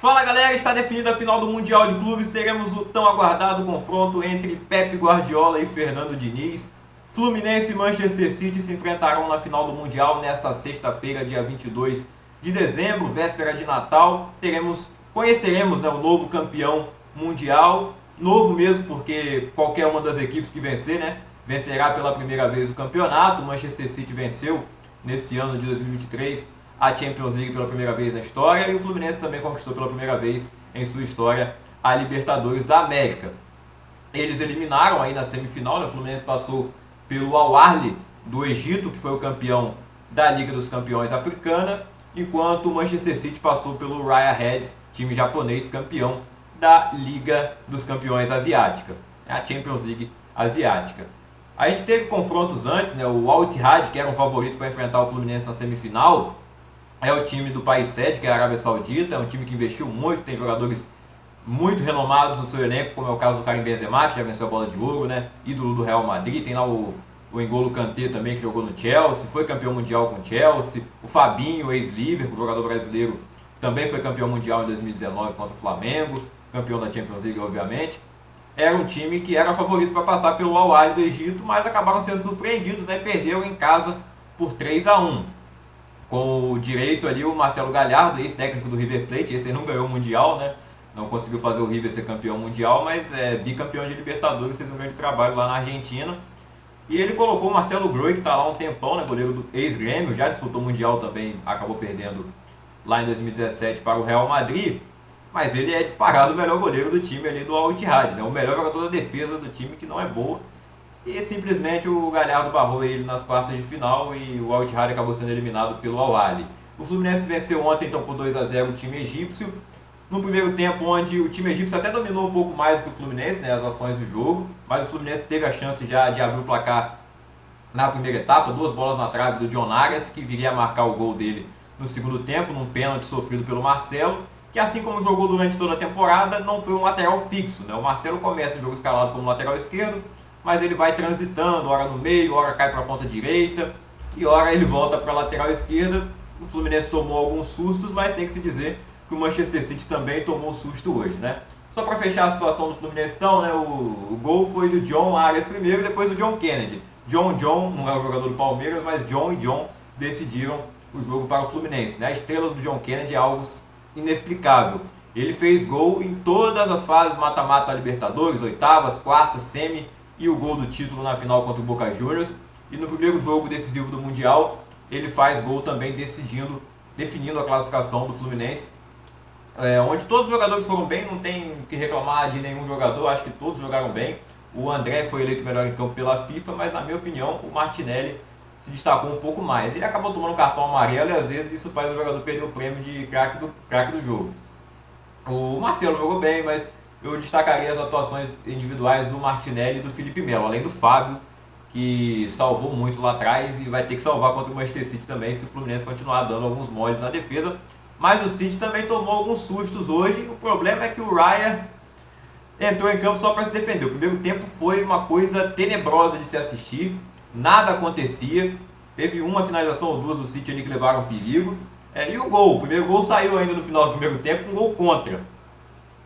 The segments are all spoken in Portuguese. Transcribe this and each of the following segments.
Fala galera, está definida a final do Mundial de Clubes, teremos o tão aguardado confronto entre Pep Guardiola e Fernando Diniz. Fluminense e Manchester City se enfrentarão na final do Mundial nesta sexta-feira, dia 22 de dezembro, véspera de Natal. Conheceremos o novo campeão mundial, novo mesmo porque qualquer uma das equipes que vencer, vencerá pela primeira vez o campeonato. O Manchester City venceu nesse ano de 2023 a Champions League pela primeira vez na história, e o Fluminense também conquistou pela primeira vez em sua história a Libertadores da América. Eles eliminaram aí na semifinal, o Fluminense passou pelo Al Ahly do Egito, que foi o campeão da Liga dos Campeões africana, enquanto o Manchester City passou pelo Raya Reds, time japonês campeão da Liga dos Campeões asiática, a Champions League asiática. A gente teve confrontos antes, o Al Ittihad, que era um favorito para enfrentar o Fluminense na semifinal, é o time do país sede, que é a Arábia Saudita, é um time que investiu muito, tem jogadores muito renomados no seu elenco, como é o caso do Karim Benzema, que já venceu a bola de ouro, ídolo do Real Madrid, tem lá o N'Golo Kanté também, que jogou no Chelsea, foi campeão mundial com o Chelsea, o Fabinho, ex-Liverpool, jogador brasileiro, também foi campeão mundial em 2019 contra o Flamengo, campeão da Champions League, obviamente. Era um time que era favorito para passar pelo Al Ahly do Egito, mas acabaram sendo surpreendidos, perderam em casa por 3-1. Com o direito ali o Marcelo Gallardo, ex-técnico do River Plate, esse aí não ganhou o Mundial, não conseguiu fazer o River ser campeão mundial, mas é bicampeão de Libertadores, fez um grande trabalho lá na Argentina. E ele colocou o Marcelo Groi, que está lá há um tempão, goleiro do ex-Grêmio, já disputou o Mundial também, acabou perdendo lá em 2017 para o Real Madrid, mas ele é disparado o melhor goleiro do time ali do Al Ittihad, o melhor jogador da defesa do time, que não é boa. E simplesmente o Gallardo barrou ele nas quartas de final e o Al Ittihad acabou sendo eliminado pelo Al Ahly. O Fluminense venceu ontem então por 2-0 o time egípcio. No primeiro tempo, onde o time egípcio até dominou um pouco mais que o Fluminense, as ações do jogo, mas o Fluminense teve a chance já de abrir o placar na primeira etapa, 2 bolas na trave do John Arias, que viria a marcar o gol dele no segundo tempo, num pênalti sofrido pelo Marcelo, que assim como jogou durante toda a temporada, não foi um lateral fixo. O Marcelo começa o jogo escalado como lateral esquerdo, mas ele vai transitando, hora no meio, hora cai para a ponta direita, e hora ele volta para a lateral esquerda. O Fluminense tomou alguns sustos, mas tem que se dizer que o Manchester City também tomou susto hoje, Só para fechar a situação do Fluminense, então, o gol foi do John Arias primeiro e depois do John Kennedy. John não é o jogador do Palmeiras, mas John e John decidiram o jogo para o Fluminense. A estrela do John Kennedy é algo inexplicável. Ele fez gol em todas as fases mata-mata da Libertadores, oitavas, quartas, semi, e o gol do título na final contra o Boca Juniors. E no primeiro jogo decisivo do Mundial, ele faz gol também definindo a classificação do Fluminense, onde todos os jogadores foram bem, não tem que reclamar de nenhum jogador, acho que todos jogaram bem. O André foi eleito melhor em campo pela FIFA, mas na minha opinião o Martinelli se destacou um pouco mais. Ele acabou tomando um cartão amarelo e às vezes isso faz o jogador perder o prêmio de craque do jogo. O Marcelo jogou bem, mas eu destacaria as atuações individuais do Martinelli e do Felipe Melo, além do Fábio, que salvou muito lá atrás e vai ter que salvar contra o Manchester City também se o Fluminense continuar dando alguns moles na defesa. Mas o City também tomou alguns sustos hoje. O problema é que o Raya entrou em campo só para se defender. O primeiro tempo foi uma coisa tenebrosa de se assistir, nada acontecia. Teve uma finalização ou duas do City ali que levaram perigo. E o primeiro gol saiu ainda no final do primeiro tempo, um gol contra.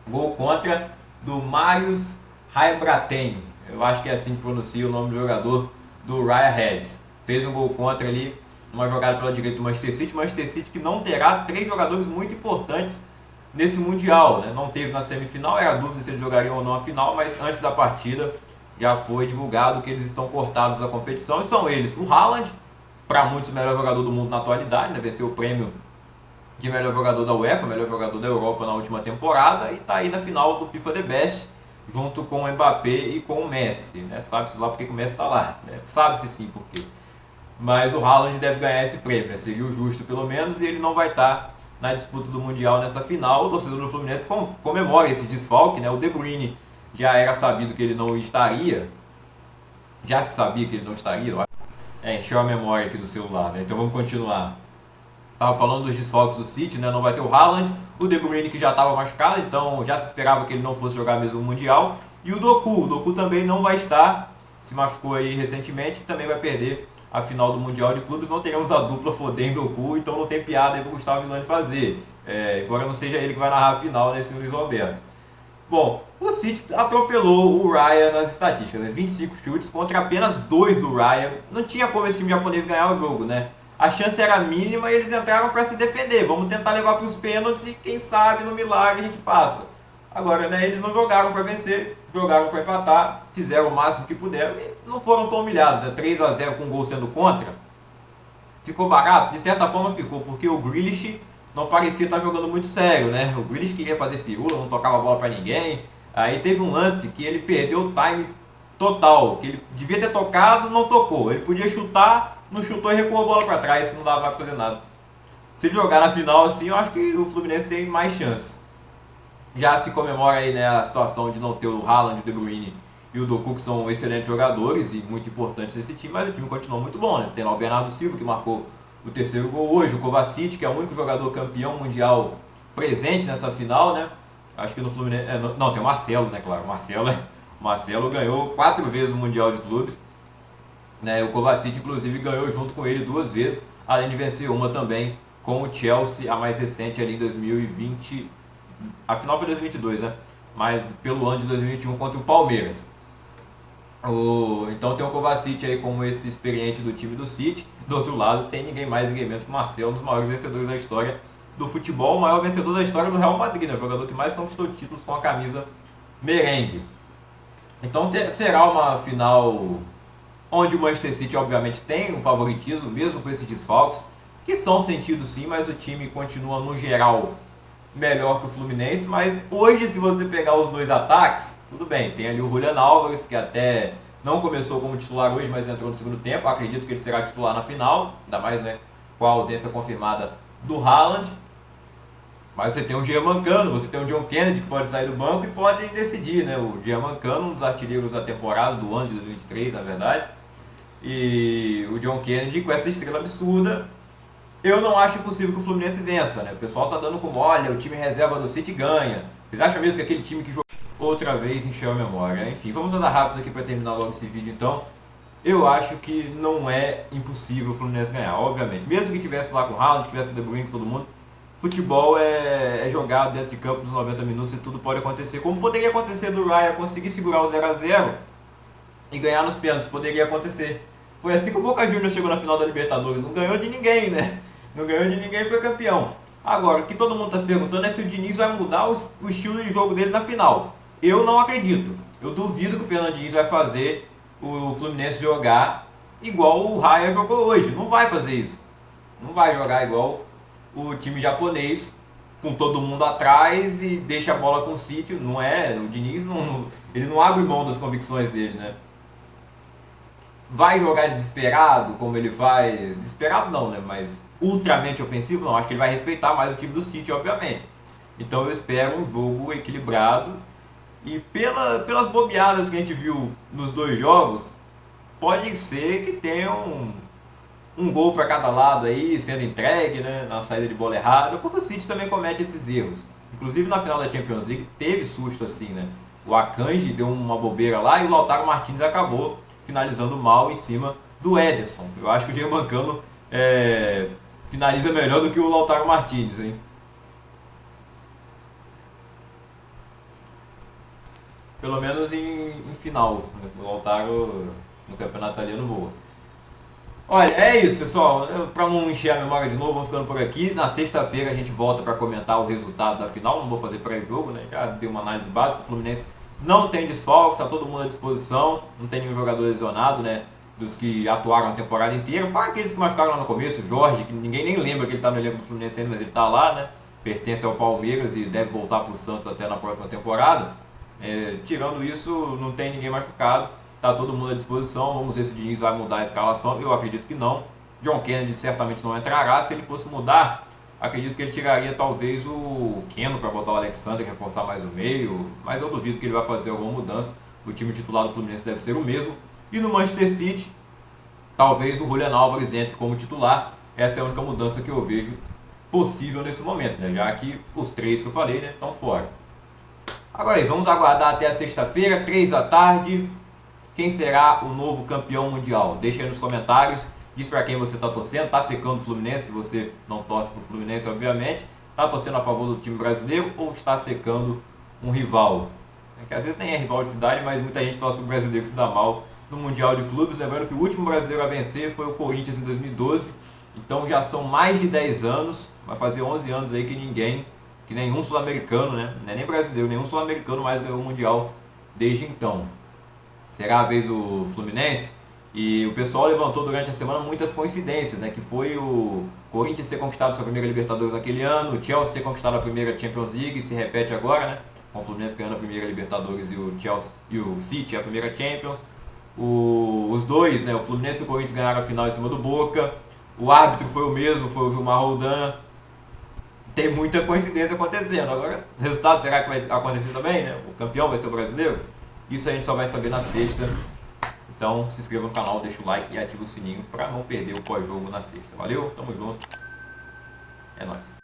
Gol contra do Marius Haibraten, eu acho que é assim que pronuncia o nome do jogador do Raya Reds. Fez um gol contra ali, uma jogada pela direita do Manchester City que não terá 3 jogadores muito importantes nesse Mundial. Não teve na semifinal, era dúvida se eles jogariam ou não a final, mas antes da partida já foi divulgado que eles estão cortados da competição, e são eles: o Haaland, para muitos o melhor jogador do mundo na atualidade, venceu o prêmio de melhor jogador da UEFA, melhor jogador da Europa na última temporada, e está aí na final do FIFA The Best, junto com o Mbappé e com o Messi. Sabe-se lá porque o Messi está lá, sabe-se sim por quê. Mas o Haaland deve ganhar esse prêmio, seria o justo pelo menos, e ele não vai estar na disputa do Mundial nessa final. O torcedor do Fluminense comemora esse desfalque, o De Bruyne já era sabido que ele não estaria, já se sabia que ele não estaria, encheu a memória aqui do celular, então vamos continuar. Estava falando dos desfalques do City, não vai ter o Haaland, o De Bruyne que já estava machucado, então já se esperava que ele não fosse jogar mesmo o Mundial, e o Doku também não vai estar, se machucou aí recentemente, também vai perder a final do Mundial de Clubes. Não teremos a dupla Foden e Doku, então não tem piada aí para o Gustavo Villani fazer. embora não seja ele que vai narrar a final, né, esse Luiz Roberto. Bom, o City atropelou o Raya nas estatísticas, né? 25 chutes contra apenas 2 do Raya. Não tinha como esse time japonês ganhar o jogo, né? A chance era mínima e eles entraram para se defender. Vamos tentar levar para os pênaltis e quem sabe no milagre a gente passa. Agora, né, eles não jogaram para vencer, jogaram para empatar, fizeram o máximo que puderam e não foram tão humilhados, né? 3-0 com o gol sendo contra. Ficou barato? De certa forma ficou, porque o Grealish não parecia estar jogando muito sério, né? O Grealish queria fazer firula, não tocava a bola para ninguém. Aí teve um lance que ele perdeu o time total, que ele devia ter tocado, não tocou. Ele podia chutar, não chutou e recuou a bola para trás, que não dava para fazer nada. Se ele jogar na final assim, eu acho que o Fluminense tem mais chances. Já se comemora aí, né, a situação de não ter o Haaland, o De Bruyne e o Doku, que são excelentes jogadores e muito importantes nesse time, mas o time continuou muito bom, né? Você tem lá o Bernardo Silva, que marcou o terceiro gol hoje, o Kovacic, que é o único jogador campeão mundial presente nessa final, né? Acho que no Fluminense... não, tem o Marcelo, né, claro. O Marcelo ganhou 4 vezes o Mundial de Clubes, né? O Kovacic, inclusive, ganhou junto com ele 2 vezes, além de vencer uma também com o Chelsea, a mais recente ali em 2020... A final foi 2022, né? Mas pelo ano de 2021 contra o Palmeiras. Então tem o Kovacic aí como esse experiente do time do City. Do outro lado tem ninguém mais, ninguém menos que o Marcelo, um dos maiores vencedores da história do futebol, o maior vencedor da história do Real Madrid, né? O jogador que mais conquistou títulos com a camisa merengue. Então será uma final onde o Manchester City obviamente tem um favoritismo, mesmo com esses desfalques, que são sentidos sim, mas o time continua no geral melhor que o Fluminense. Mas hoje, se você pegar os dois ataques, tudo bem, tem ali o Julián Álvares, que até não começou como titular hoje, mas entrou no segundo tempo. Acredito que ele será titular na final, ainda mais, né, com a ausência confirmada do Haaland. Mas você tem o Germancano, você tem o John Kennedy, que pode sair do banco e pode decidir, né? O Germancano, um dos artilheiros da temporada, do ano de 2023, na verdade. E o John Kennedy com essa estrela absurda. Eu não acho possível que o Fluminense vença, né? O pessoal tá dando como, olha, o time reserva do City ganha. Vocês acham mesmo que aquele time que jogou outra vez encheu a memória? Enfim, vamos andar rápido aqui para terminar logo esse vídeo então. Eu acho que não é impossível o Fluminense ganhar, obviamente. Mesmo que tivesse lá com o Haaland, tivesse com o De Bruyne, com todo mundo, futebol é jogado dentro de campo nos 90 minutos e tudo pode acontecer. Como poderia acontecer do Raya conseguir segurar o 0-0 e ganhar nos pênaltis, poderia acontecer. Foi assim que o Boca Juniors chegou na final da Libertadores, não ganhou de ninguém, né? Não ganhou de ninguém e foi campeão. Agora, o que todo mundo está se perguntando é se o Diniz vai mudar o estilo de jogo dele na final. Eu não acredito. Eu duvido que o Fernando Diniz vai fazer o Fluminense jogar igual o Raya jogou hoje. Não vai fazer isso. Não vai jogar igual o time japonês, com todo mundo atrás e deixa a bola com o City. Não é, o Diniz ele não abre mão das convicções dele, né? Vai jogar desesperado, como ele vai... Desesperado não, né? Mas ultramente ofensivo, não. Acho que ele vai respeitar mais o time do City, obviamente. Então eu espero um jogo equilibrado. E pelas bobeadas que a gente viu nos 2 jogos, pode ser que tenha um gol para cada lado aí, sendo entregue, né? Na saída de bola errada. Porque o City também comete esses erros. Inclusive na final da Champions League teve susto assim, né? O Akanji deu uma bobeira lá e o Lautaro Martínez acabou finalizando mal em cima do Ederson. Eu acho que o Germancano finaliza melhor do que o Lautaro Martínez, hein? Pelo menos em final. O Lautaro no campeonato italiano voa. Olha, é isso, pessoal. Para não encher a memória de novo, vamos ficando por aqui. Na sexta-feira a gente volta para comentar o resultado da final. Não vou fazer pré-jogo, né? Já dei uma análise básica. O Fluminense não tem desfalque, tá todo mundo à disposição, não tem nenhum jogador lesionado, né? Dos que atuaram a temporada inteira. Fora aqueles que machucaram lá no começo, o Jorge, que ninguém nem lembra que ele tá no elenco do Fluminense ainda, mas ele tá lá, né? Pertence ao Palmeiras e deve voltar pro Santos até na próxima temporada. Tirando isso, não tem ninguém machucado, tá todo mundo à disposição. Vamos ver se o Diniz vai mudar a escalação, eu acredito que não. John Kennedy certamente não entrará, se ele fosse mudar, acredito que ele tiraria talvez o Keno para botar o Alexandre, reforçar mais o meio, mas eu duvido que ele vai fazer alguma mudança. O time titular do Fluminense deve ser o mesmo. E no Manchester City, talvez o Julián Álvares entre como titular. Essa é a única mudança que eu vejo possível nesse momento, né? Já que os 3 que eu falei, né, estão fora. Agora é isso, vamos aguardar até a sexta-feira, 3 da tarde. Quem será o novo campeão mundial? Deixa aí nos comentários. Diz para quem você está torcendo. Está secando o Fluminense, se você não torce para o Fluminense, obviamente. Está torcendo a favor do time brasileiro ou está secando um rival? É que às vezes nem é rival de cidade, mas muita gente torce para o brasileiro se dá mal no Mundial de Clubes. Lembrando que o último brasileiro a vencer foi o Corinthians em 2012. Então já são mais de 10 anos, vai fazer 11 anos aí que nenhum sul-americano, né? Não é nem brasileiro, nenhum sul-americano mais ganhou o Mundial desde então. Será a vez o Fluminense? E o pessoal levantou durante a semana muitas coincidências, né? Que foi o Corinthians ter conquistado sua primeira Libertadores naquele ano, o Chelsea ter conquistado a primeira Champions League, se repete agora, né? Com o Fluminense ganhando a primeira Libertadores e o Chelsea e o City a primeira Champions. Os dois, né? O Fluminense e o Corinthians ganharam a final em cima do Boca. O árbitro foi o mesmo, foi o Vilmar Roldan. Tem muita coincidência acontecendo. Agora, o resultado será que vai acontecer também, né? O campeão vai ser o brasileiro? Isso a gente só vai saber na sexta. Então se inscreva no canal, deixa o like e ativa o sininho para não perder o pós-jogo na sexta. Valeu, tamo junto. É nóis.